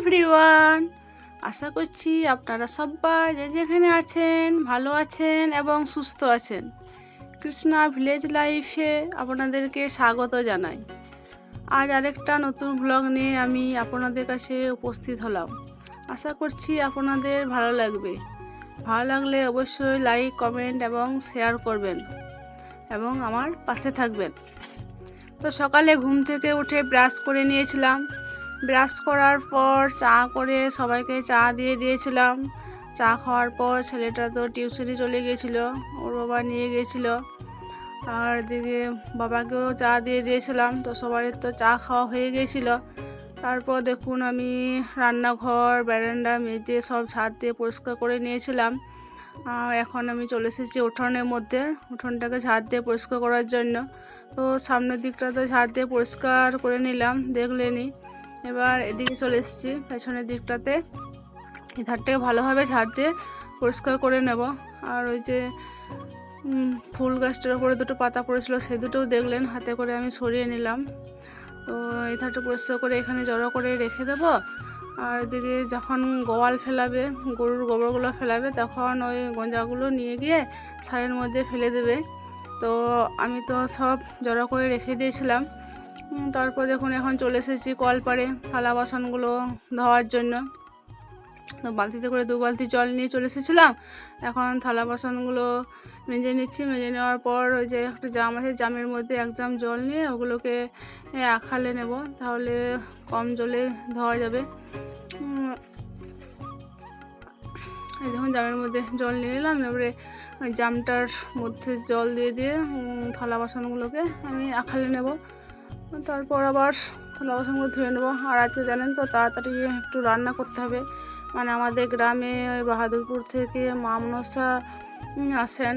Everyone, আশা করছি আপনারা সবাই যে যেখানে আছেন ভালো আছেন এবং সুস্থ আছেন। কৃষ্ণা ভিলেজ লাইফে আপনাদেরকে স্বাগত জানাই। আজ আরেকটা নতুন ব্লগ নিয়ে আমি আপনাদের কাছে উপস্থিত হলাম। আশা করছি আপনাদের ভালো লাগবে। ভালো লাগলে অবশ্যই লাইক, কমেন্ট এবং শেয়ার করবেন এবং আমার পাশে থাকবেন। তো সকালে ঘুম থেকে উঠে ব্রাশ করে নিয়েছিলাম। ব্রাশ করার পর চা করে সবাইকে চা দিয়ে দিয়েছিলাম। চা খাওয়ার পর ছেলেটা তো টিউশনি চলে গিয়েছিলো, ওর বাবা নিয়ে গিয়েছিলো। আর এদিকে বাবাকেও চা দিয়ে দিয়েছিলাম। তো সবারই তো চা খাওয়া হয়ে গিয়েছিলো। তারপর দেখুন আমি রান্নাঘর, বারান্দা, মেজে সব ঝাড় দিয়ে পরিষ্কার করে নিয়েছিলাম। এখন আমি চলে এসেছি উঠোনের মধ্যে, উঠোনটাকে ঝাড় দিয়ে পরিষ্কার করার জন্য। তো সামনের দিকটা তো ঝাড় দিয়ে পরিষ্কার করে নিলাম, দেখলেনি। এবার এদিকে চলে এসেছি পেছনের দিকটাতে, এই ধারটাকে ভালোভাবে ঝাড় দিয়ে পরিষ্কার করে নেব। আর ওই যে ফুল গাছটার উপরে দুটো পাতা পড়েছিল, সে দুটোও দেখলেন, হাতে করে আমি সরিয়ে নিলাম। তো এই ধারটা পরিষ্কার করে এখানে জড়ো করে রেখে দেব। আর এদিকে যখন গোয়াল ফেলাবে, গরুর গোবরগুলো ফেলাবে, তখন ওই গঞ্জাগুলো নিয়ে গিয়ে সারের মধ্যে ফেলে দেবে। তো আমি তো সব জড়ো করে রেখে দিয়েছিলাম। তারপর দেখুন এখন চলে এসেছি কলপাড়ে থালা বাসনগুলো ধোয়ার জন্য। তো বালতিতে করে 2 বালতি জল নিয়ে চলে এসেছিলাম। এখন থালা বাসনগুলো মেজে নিচ্ছি। মেজে নেওয়ার পর ওই যে একটা জাম আছে, জামের মধ্যে 1 জাম জল নিয়ে ওগুলোকে আখালে নেব, তাহলে কম জলে ধোয়া যাবে। এই দেখুন জামের মধ্যে জল নিয়ে নিলাম। এবারে ওই জামটার মধ্যে জল দিয়ে দিয়ে থালা বাসনগুলোকে আমি আখালে নেব। তারপর আবার থালা বাসনগুলো ধুয়ে নেবো। আর আজকে জানেন তো তাড়াতাড়ি একটু রান্না করতে হবে, মানে আমাদের গ্রামে ওই বাহাদুরপুর থেকে মা মনসা আসেন।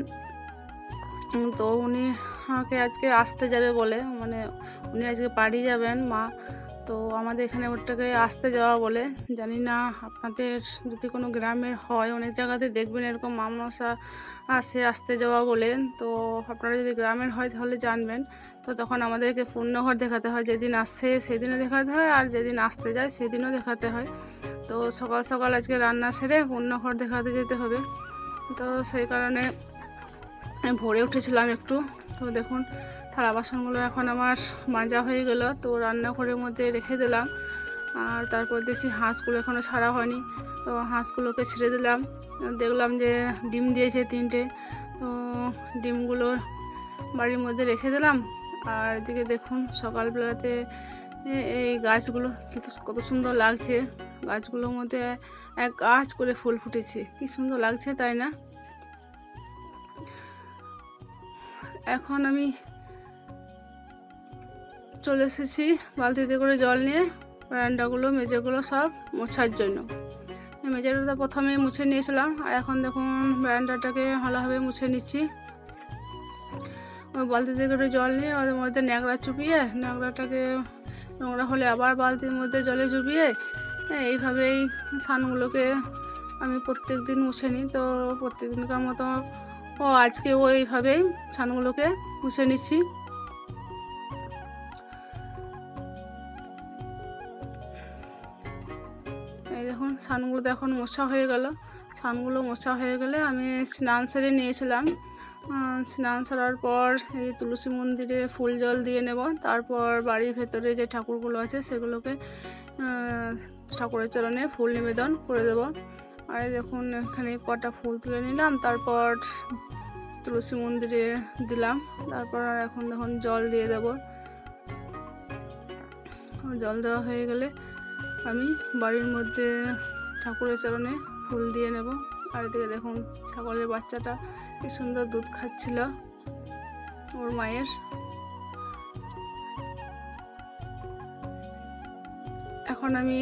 তো উনি আমাকে আজকে আসতে যাবে বলে, মানে উনি আজকে বাড়ি যাবেন মা। তো আমাদের এখানে ওটাকে আসতে যাওয়া বলে। জানি না আপনাদের যদি কোনো গ্রামের হয়, অনেক জায়গাতে দেখবেন এরকম মা মনসা আসতে যাওয়া বলে। তো আপনারা যদি গ্রামের হয় তাহলে জানবেন। তো তখন আমাদেরকে পূর্ণঘর দেখাতে হয়, যেদিন আসে সেদিনও দেখাতে হয়, আর যেদিন আসতে যায় সেদিনও দেখাতে হয়। তো সকাল সকাল আজকে রান্না সেরে পূর্ণঘর দেখাতে যেতে হবে। তো সেই কারণে আমি ভোরে উঠেছিলাম একটু। তো দেখুন থালা বাসনগুলো এখন আমার মাজা হয়ে গেল, তো রান্নাঘরের মধ্যে রেখে দিলাম। আর তারপর দেখছি হাঁসগুলো এখনও ছাড়া হয়নি, তো হাঁসগুলোকে ছেড়ে দিলাম। দেখলাম যে ডিম দিয়েছে 3টে, তো ডিমগুলো বাড়ির মধ্যে রেখে দিলাম। আর এদিকে দেখুন সকালবেলাতে এই গাছগুলো কত সুন্দর লাগছে। গাছগুলোর মধ্যে এক গাছ করে ফুল ফুটেছে, কি সুন্দর লাগছে তাই না? এখন আমি চলে এসেছি বালতিতে করে জল নিয়ে বারান্দাগুলো, মেঝেগুলো সব মোছার জন্য। মেঝেটা প্রথমে মুছে নিয়েছিলাম, আর এখন দেখুন বারান্দাটাকে ভালোভাবে মুছে নিচ্ছি। ওই বালতিতে করে জল নিয়ে ওদের মধ্যে ন্যাকড়া চুপিয়ে, ন্যাকড়াটাকে নোংরা হলে আবার বালতির মধ্যে জলে চুপিয়ে এইভাবেই ছানগুলোকে আমি প্রত্যেক দিন মুছে নিই। তো প্রত্যেক দিনকার মতো আজকে এইভাবেই ছানগুলোকে মুছে নিচ্ছি। এই দেখুন ছানগুলো তো এখন মোছা হয়ে গেল। ছানগুলো মোছা হয়ে গেলে আমি স্নান সেরে নিয়েছিলাম। স্নান সারার পর এই তুলসী মন্দিরে ফুল জল দিয়ে নেব। তারপর বাড়ির ভেতরে যে ঠাকুরগুলো আছে সেগুলোকে ঠাকুরের চরণে ফুল নিবেদন করে দেব। আর দেখুন এখানে কটা ফুল তুলে নিলাম, তারপর তুলসী মন্দিরে দিলাম। তারপর আর এখন দেখুন জল দিয়ে দেব। জল দেওয়া হয়ে গেলে আমি বাড়ির মধ্যে ঠাকুরের চরণে ফুল দিয়ে নেব। আর এদিকে দেখুন ছাগলের বাচ্চাটা কি সুন্দর দুধ খাচ্ছিল ওর মায়ের। এখন আমি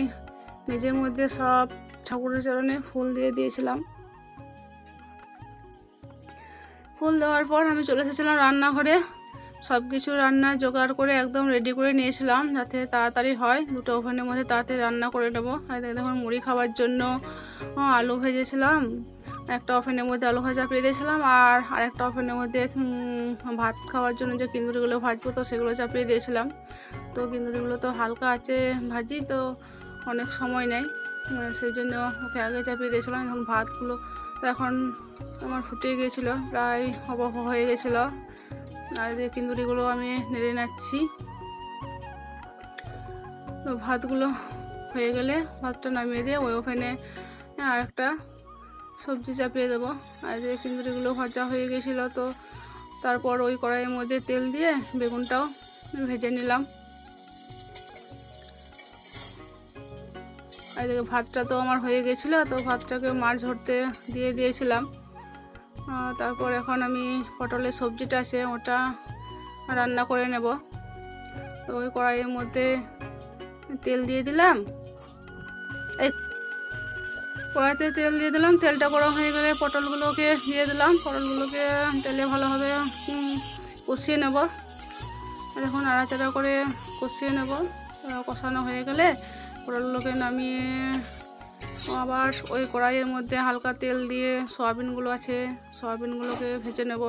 মেঝের মধ্যে সব ঠাকুরের চরণে ফুল দিয়ে দিয়েছিলাম। ফুল দেওয়ার পর আমি চলে এসেছিলাম রান্নাঘরে। সব কিছু রান্না জোগাড় করে একদম রেডি করে নিয়েছিলাম, যাতে তাড়াতাড়ি হয়। 2টো ওভেনের মধ্যে তাড়াতাড়ি রান্না করে নেবো। আর দেখুন মুড়ি খাওয়ার জন্য আলু ভেজেছিলাম, একটা ওভেনের মধ্যে আলু ভাজা পেয়ে দিয়েছিলাম। আর আরেকটা ওভেনের মধ্যে ভাত খাওয়ার জন্য যে কিন্দুরিগুলো ভাজবো, তো সেগুলো চাপিয়ে দিয়েছিলাম। তো কিন্দুরিগুলো তো হালকা আছে ভাজি, তো অনেক সময় নেয়, সেই জন্য ওকে আগে চাপিয়ে দিয়েছিলাম। এখন ভাতগুলো এখন আমার ফুটে গিয়েছিলো, প্রায় হয়ে গেছিলো। আর এই কিন্দুরিগুলো আমি নেড়ে নিচ্ছি। তো ভাতগুলো হয়ে গেলে ভাতটা নামিয়ে দিয়ে ওই ওভেনে আর একটা সবজি চাপিয়ে দেবো। আর যে কিন্দুরিগুলো ভাজা হয়ে গেছিলো, তো তারপর ওই কড়াইয়ের মধ্যে তেল দিয়ে বেগুনটাও ভেজে নিলাম। আর এদিকে ভাতটা তো আমার হয়ে গেছিলো, তো ভাতটাকে মাছ ধরতে দিয়ে দিয়েছিলাম। তারপর এখন আমি পটলের সবজিটা আছে ওটা রান্না করে নেব। তো ওই কড়াইয়ের মধ্যে তেল দিয়ে দিলাম, এই কড়াইতে তেল দিয়ে দিলাম। তেলটা গরম হয়ে গেলে পটলগুলোকে দিয়ে দিলাম। পটলগুলোকে তেলে ভালোভাবে কষিয়ে নেব। এখন নাড়াচাড়া করে কষিয়ে নেব। কষানো হয়ে গেলে পটলগুলোকে নামিয়ে আবার ওই কড়াইয়ের মধ্যে হালকা তেল দিয়ে সয়াবিনগুলোকে ভেজে নেব।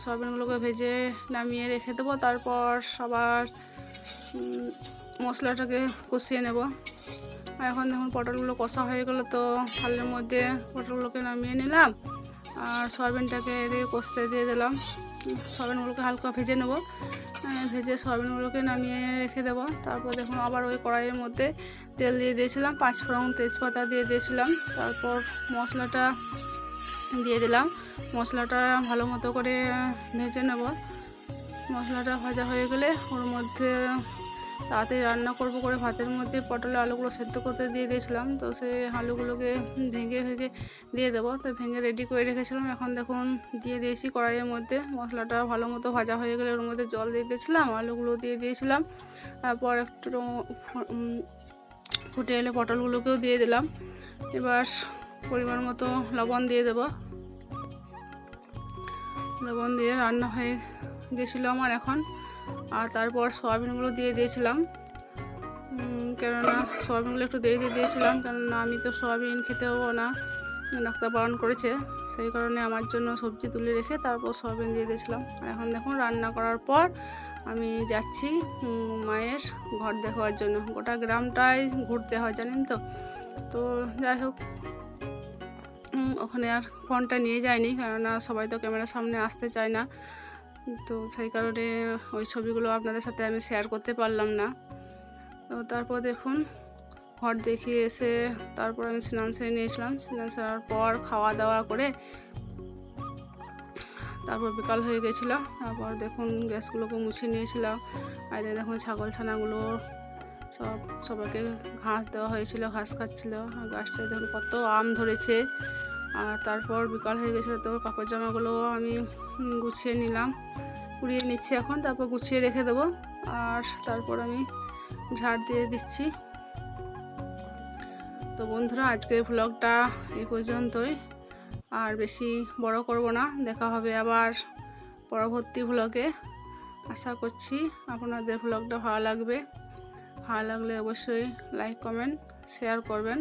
সয়াবিনগুলোকে ভেজে নামিয়ে রেখে দেবো। তারপর আবার মশলাটাকে কষিয়ে নেব। এখন দেখুন পটলগুলো কষা হয়ে গেলো, তো থালের মধ্যে পটলগুলোকে নামিয়ে নিলাম আর সয়াবিনটাকে দিয়ে কষতে দিয়ে দিলাম। সয়াবিনগুলোকে হালকা ভেজে নেব। ভেজে সয়াবিনগুলোকে নামিয়ে রেখে দেবো। তারপর দেখুন আবার ওই কড়াইয়ের মধ্যে তেল দিয়ে দিয়েছিলাম, 5 ফোড়ন তেজপাতা দিয়ে দিয়েছিলাম। তারপর মশলাটা দিয়ে দিলাম। মশলাটা ভালো মতো করে ভেজে নেব। মশলাটা ভাজা হয়ে গেলে ওর মধ্যে তাড়াতাড়ি রান্না করবো করে ভাতের মধ্যে পটলের আলুগুলো সেদ্ধ করতে দিয়ে দিয়েছিলাম। তো সেই আলুগুলোকে ভেঙে দিয়ে দেবো। তো ভেঙে রেডি করে রেখেছিলাম। এখন দেখুন দিয়ে দিয়েছি কড়াইয়ের মধ্যে। মশলাটা ভালো মতো ভাজা হয়ে গেলে ওর মধ্যে জল দিয়ে দিয়েছিলাম, আলুগুলো দিয়ে দিয়েছিলাম। তারপর একটু ফুটে এলে পটলগুলোকেও দিয়ে দিলাম। এবার পরিমাণ মতো লবণ দিয়ে দেবো। লবণ দিয়ে রান্না হয়ে গেছিলো আমার এখন। আর তারপর সয়াবিনগুলো দিয়ে দিয়েছিলাম, কেননা সয়াবিনগুলো একটু দেরি দিয়ে দিয়েছিলাম, কেননা আমি তো সয়াবিন খেতে হবো না, ডাক্তার বারণ করেছে। সেই কারণে আমার জন্য সবজি তুলে রেখে তারপর সয়াবিন দিয়ে দিয়েছিলাম। আর এখন দেখুন রান্না করার পর আমি যাচ্ছি মায়ের ঘর দেখার জন্য। গোটা গ্রামটাই ঘুরতে হয় জানেন তো। তো যাই হোক, ওখানে আর ফোনটা নিয়ে যায়নি, কেননা সবাই তো ক্যামেরার সামনে আসতে চায় না। তো সেই কারণে ওই ছবিগুলো আপনাদের সাথে আমি শেয়ার করতে পারলাম না। তো তারপর দেখুন ঘর দেখিয়ে এসে তারপর আমি স্নান সেরে নিয়েছিলাম। স্নান সেরার পর খাওয়া দাওয়া করে তারপর বিকাল হয়ে গেছিলো। তারপর দেখুন গ্যাসগুলোকে মুছে নিয়েছিলাম। আর দেখুন ছাগল ছানাগুলো সবাইকে ঘাস দেওয়া হয়েছিল, ঘাস খাচ্ছিলো। আর গাছটায় দেখুন কত আম ধরেছে। আর তারপর বিকাল হয়ে গেছিলো, তো কাপড় জামাগুলো আমি গুছিয়ে নিলাম, কুড়িয়ে নিচ্ছি এখন। তারপর গুছিয়ে রেখে দেবো। আর তারপর আমি ঝাড় দিয়ে দিচ্ছি। তো বন্ধুরা, আজকের ভ্লগটা এই পর্যন্তই, আর বেশি বড় করব না। দেখা হবে আবার পরবর্তী ভ্লগে। আশা করছি আপনাদের ভ্লগটা ভালো লাগবে। ভালো লাগলে অবশ্যই লাইক কমেন্ট শেয়ার করবেন।